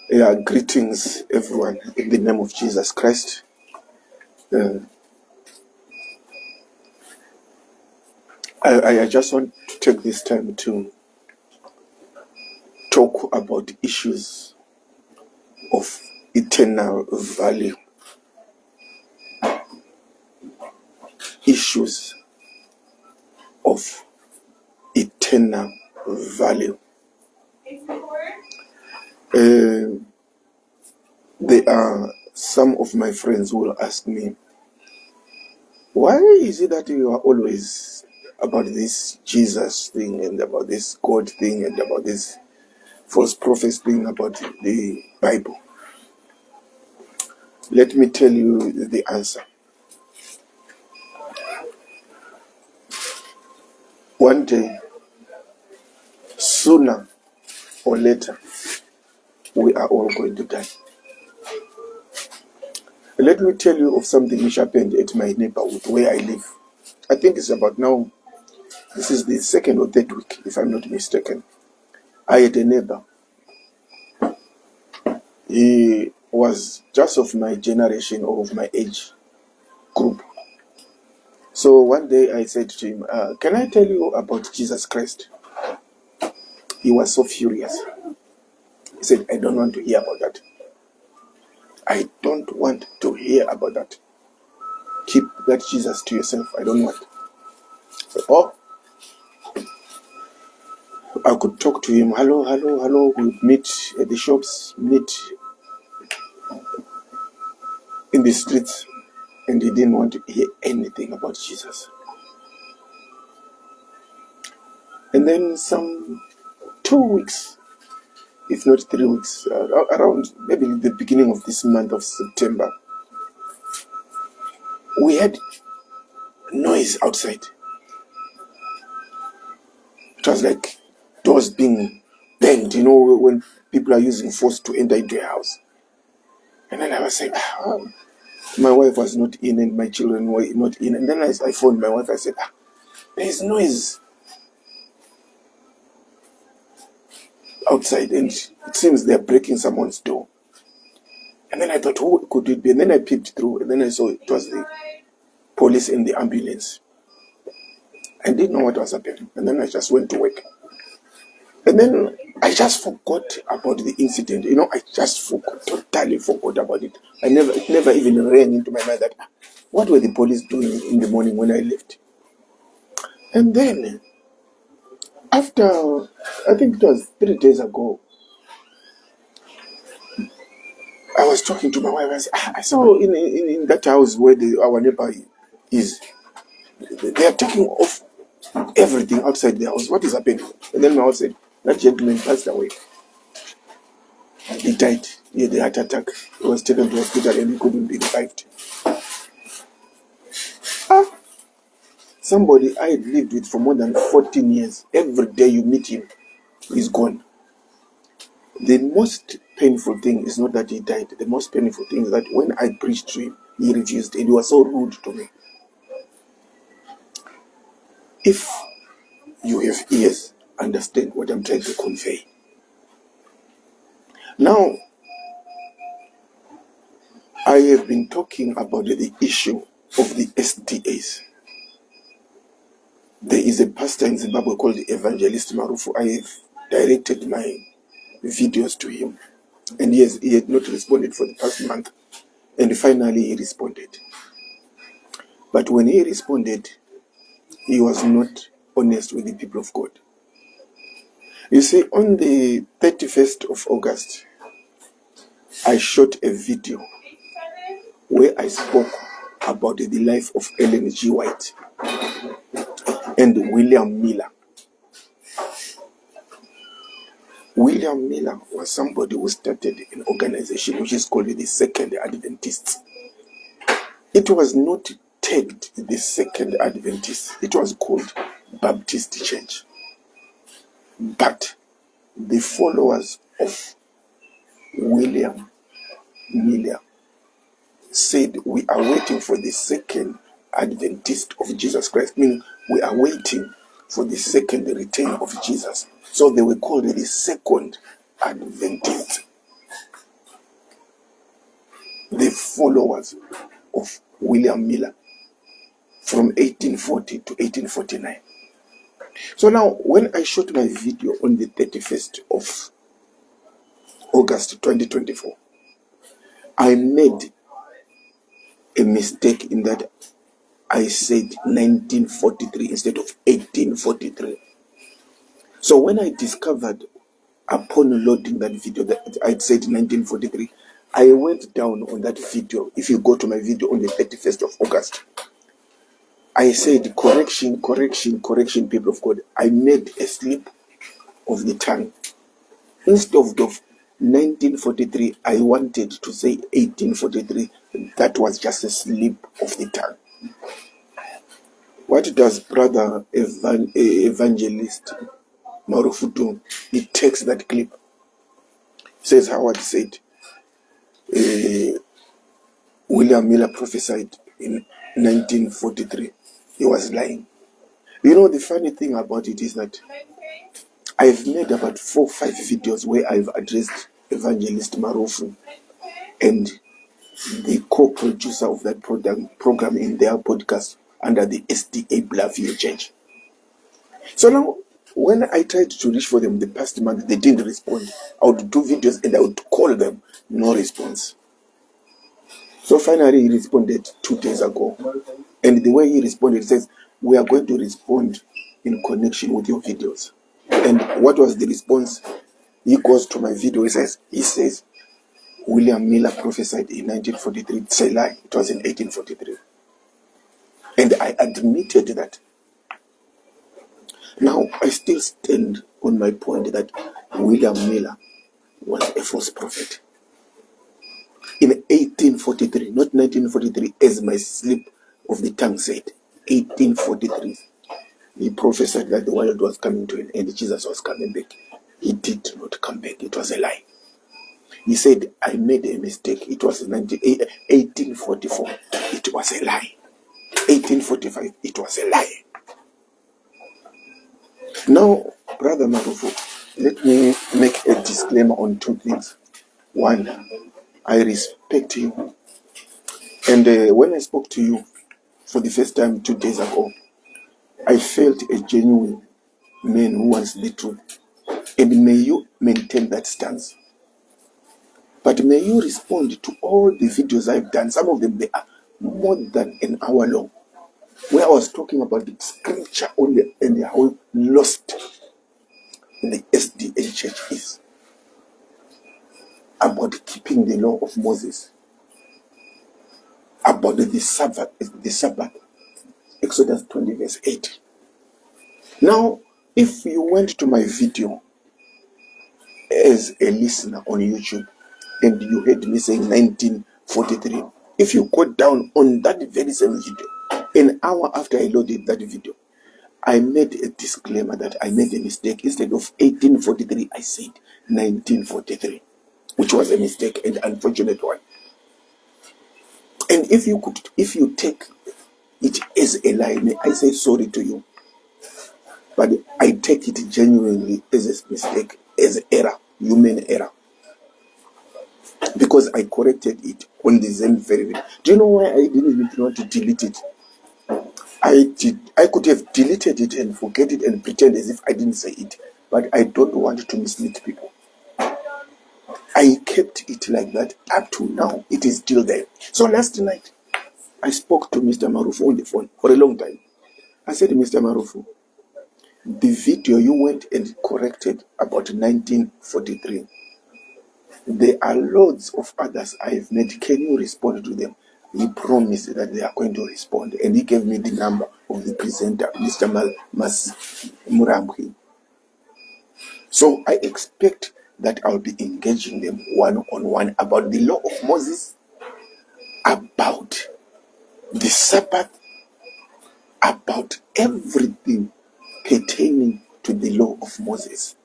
Yeah, greetings everyone in the name of Jesus Christ. I just want to take this time to talk about issues of eternal value. Issues of eternal value. There are some of my friends who will ask me, why is it that you are always about this Jesus thing and about this God thing and about this false prophets thing about the Bible? Let me tell you the answer. One day, sooner or later, we are all going to die. Let me tell you of something which happened at my neighborhood where I live. I think it's about now, this is the second or third week, if I'm not mistaken. I had a neighbor. He was just of my generation or of my age group. So one day I said to him, can I tell you about Jesus Christ? He was so furious. He said, I don't want to hear about that. I don't want to hear about that. Keep that Jesus to yourself. I don't want. So, I could talk to him. Hello. We would meet at the shops, meet in the streets. And he didn't want to hear anything about Jesus. And then some 2 weeks, if not 3 weeks, around maybe the beginning of this month of September, we had noise outside. It was like doors being banged, when people are using force to enter into a house. And then I was saying, my wife was not in and my children were not in. And then I phoned my wife. I said, there is noise outside and it seems they're breaking someone's door. And then I thought, who could it be? And then I peeped through and then I saw it was the police and the ambulance. I didn't know what was happening. And then I just went to work. And then I just forgot about the incident. I just totally forgot about it. It never even ran into my mind that, what were the police doing in the morning when I left? And then, after, I think it was 3 days ago, I was talking to my wife. I said, I saw in that house where our neighbor is, they are taking off everything outside the house. What is happening? And then my wife said, that gentleman passed away. He died. He had a heart attack. He was taken to hospital and he couldn't be revived. Somebody I had lived with for more than 14 years. Every day you meet him, he's gone. The most painful thing is not that he died. The most painful thing is that when I preached to him, he refused and he was so rude to me. If you have ears, understand what I'm trying to convey. Now, I have been talking about the issue of the SDAs. There is a pastor in Zimbabwe called the Evangelist Marufu. I have directed my videos to him. And he had not responded for the past month. And finally he responded. But when he responded, he was not honest with the people of God. You see, on the 31st of August, I shot a video where I spoke about the life of Ellen G. White and William Miller. William Miller was somebody who started an organization which is called the Second Adventists. It was not tagged the Second Adventists. It was called Baptist Church. But the followers of William Miller said, we are waiting for the Second Adventist of Jesus Christ, meaning we are waiting for the second return of Jesus. So they were called the Second Adventist. the followers of William Miller from 1840 to 1849. So now, when I shot my video on the 31st of August 2024, I made a mistake in that I said 1943 instead of 1843. So when I discovered upon loading that video that I said 1943, I went down on that video. If you go to my video on the 31st of August, I said correction, correction, correction, people of God. I made a slip of the tongue. Instead of 1943, I wanted to say 1843. That was just a slip of the tongue. What does Brother Evangelist Marufu do? He takes that clip. Says Howard said, William Miller prophesied in 1943. He was lying. You know, the funny thing about it is that I've made about 4 or 5 videos where I've addressed Evangelist Marufu and the co-producer of that program in their podcast under the SDA Bellevue Church. So now, when I tried to reach for them the past month, they didn't respond. I would do videos and I would call them, no response. So finally, he responded 2 days ago. And the way he responded, he says, we are going to respond in connection with your videos. And what was the response? He goes to my video, he says, William Miller prophesied in 1943. It's a lie. It was in 1843. And I admitted that. Now, I still stand on my point that William Miller was a false prophet. In 1843, not 1943, as my slip of the tongue said, 1843, he prophesied that the world was coming to an end, Jesus was coming back. He did not come back. It was a lie. He said, I made a mistake. It was 1844. It was a lie. 1845. It was a lie. Now, Brother Marufu, let me make a disclaimer on 2 things. One, I respect you. And when I spoke to you for the first time 2 days ago, I felt a genuine man who wants the truth. And may you maintain that stance. But may you respond to all the videos I've done. Some of them, they are more than an hour long, where I was talking about the scripture only and how lost the SDA church is about keeping the law of Moses, about the Sabbath, Exodus 20 verse 8. Now, if you went to my video as a listener on YouTube and you heard me saying 1943, if you go down on that very same video, an hour after I loaded that video, I made a disclaimer that I made a mistake. Instead of 1843, I said 1943, which was a mistake and unfortunate one. And if you take it as a lie, may I say sorry to you. But I take it genuinely as a mistake, as error, human error. Because I corrected it on the same very day. Do you know why I didn't even want to delete it? I could have deleted it and forget it and pretend as if I didn't say it. But I don't want to mislead people. I kept it like that up to now. It is still there. So last night, I spoke to Mr. Marufu on the phone for a long time. I said, Mr. Marufu, the video you went and corrected about 1943, there are loads of others I've made. Can you respond to them? He promised that they are going to respond. And he gave me the number of the presenter, Mr. Muramki. So I expect that I'll be engaging them one-on-one about the law of Moses, about the Sabbath, about everything pertaining to the law of Moses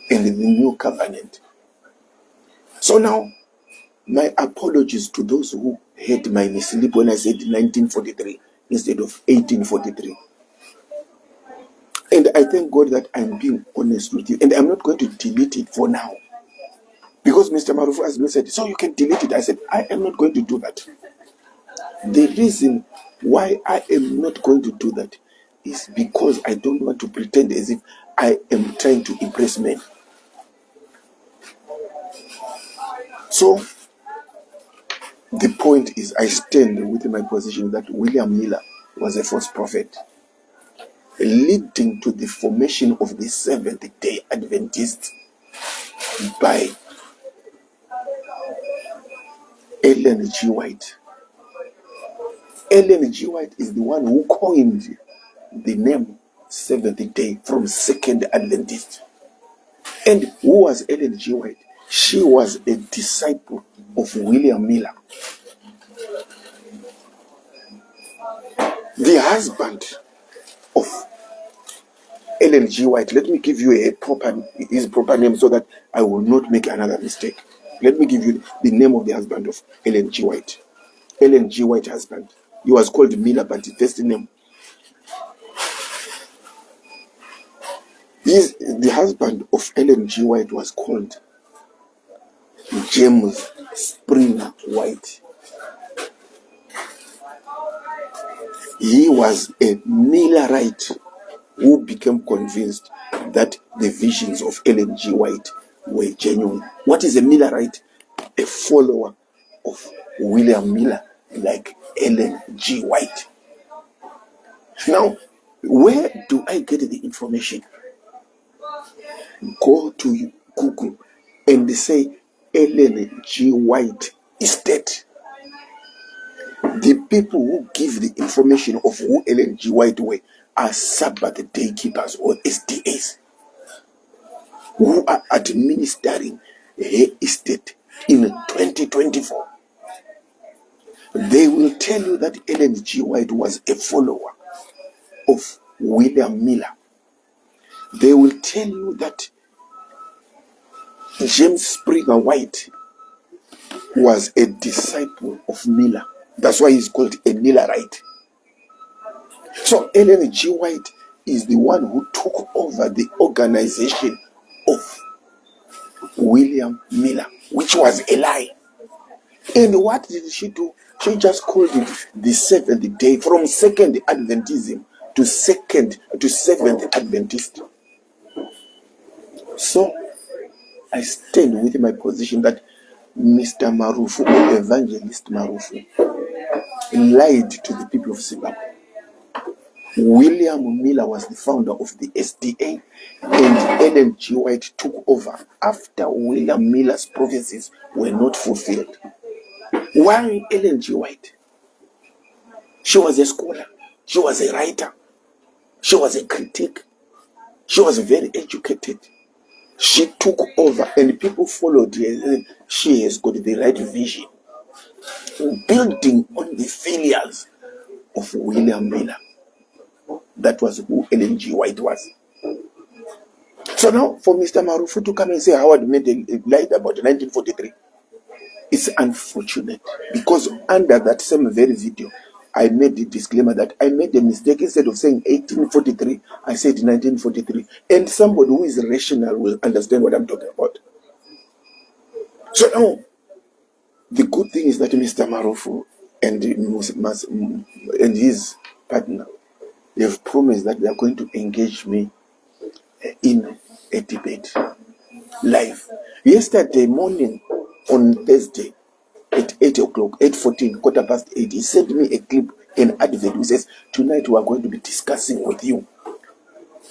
and the new covenant. So now, my apologies to those who heard my mislip when I said 1943 instead of 1843. And I thank God that I'm being honest with you. And I'm not going to delete it for now. Because Mr. Marufu has been said, so you can delete it. I said, I am not going to do that. The reason why I am not going to do that is because I don't want to pretend as if I am trying to impress men. So the point is, I stand with my position that William Miller was a false prophet, leading to the formation of the Seventh-day Adventists by Ellen G. White. Ellen G. White is the one who coined the name Seventh Day from Second Adventist. And who was Ellen G. White? She was a disciple of William Miller. The husband of Ellen G. White, let me give you his proper name so that I will not make another mistake. Let me give you the name of the husband of Ellen G. White. Ellen G. White husband. He was called Miller, but his first name. The husband of Ellen G. White was called James Springer White. He was a Millerite who became convinced that the visions of Ellen G. White were genuine. What is a Millerite? A follower of William Miller, like Ellen G. White. Now, where do I get the information? Go to Google and say Ellen G. White is dead. The people who give the information of who Ellen G. White were are Sabbath day keepers or SDAs who are administering her estate in 2024. They will tell you that Ellen G. White was a follower of William Miller. They will tell you that James Springer White was a disciple of Miller. That's why he's called a Millerite. So Ellen G. White is the one who took over the organization of William Miller, which was a lie. And what did she do? She just called it the Seventh Day, from Second Adventism to Seventh Adventist. So I stand with my position that Mr. Marufu, or Evangelist Marufu, lied to the people of Zimbabwe. William Miller was the founder of the SDA, and Ellen G. White took over after William Miller's prophecies were not fulfilled. Why Ellen G. White? She was a scholar. She was a writer. She was a critic. She was very educated. She took over and people followed her. She has got the right vision, building on the failures of William Miller. That was who Ellen G. White was. So now for Mr. Marufu to come and say Howard made a lie about 1943, it's unfortunate, because under that same very video, I made the disclaimer that I made a mistake. Instead of saying 1843, I said 1943. And somebody who is rational will understand what I'm talking about. So now, the good thing is that Mr. Marufu and his partner, they have promised that they are going to engage me in a debate live. Yesterday morning, on Thursday, at 8 o'clock, 8:14, 8:15, he sent me a clip, an advert, who says, tonight we are going to be discussing with you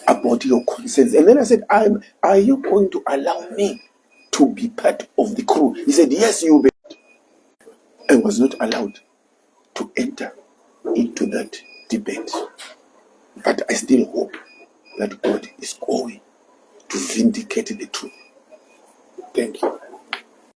about your concerns. And then I said, are you going to allow me to be part of the crew? He said, yes, you will be. I was not allowed to enter into that debate. But I still hope that God is going to vindicate the truth. Thank you.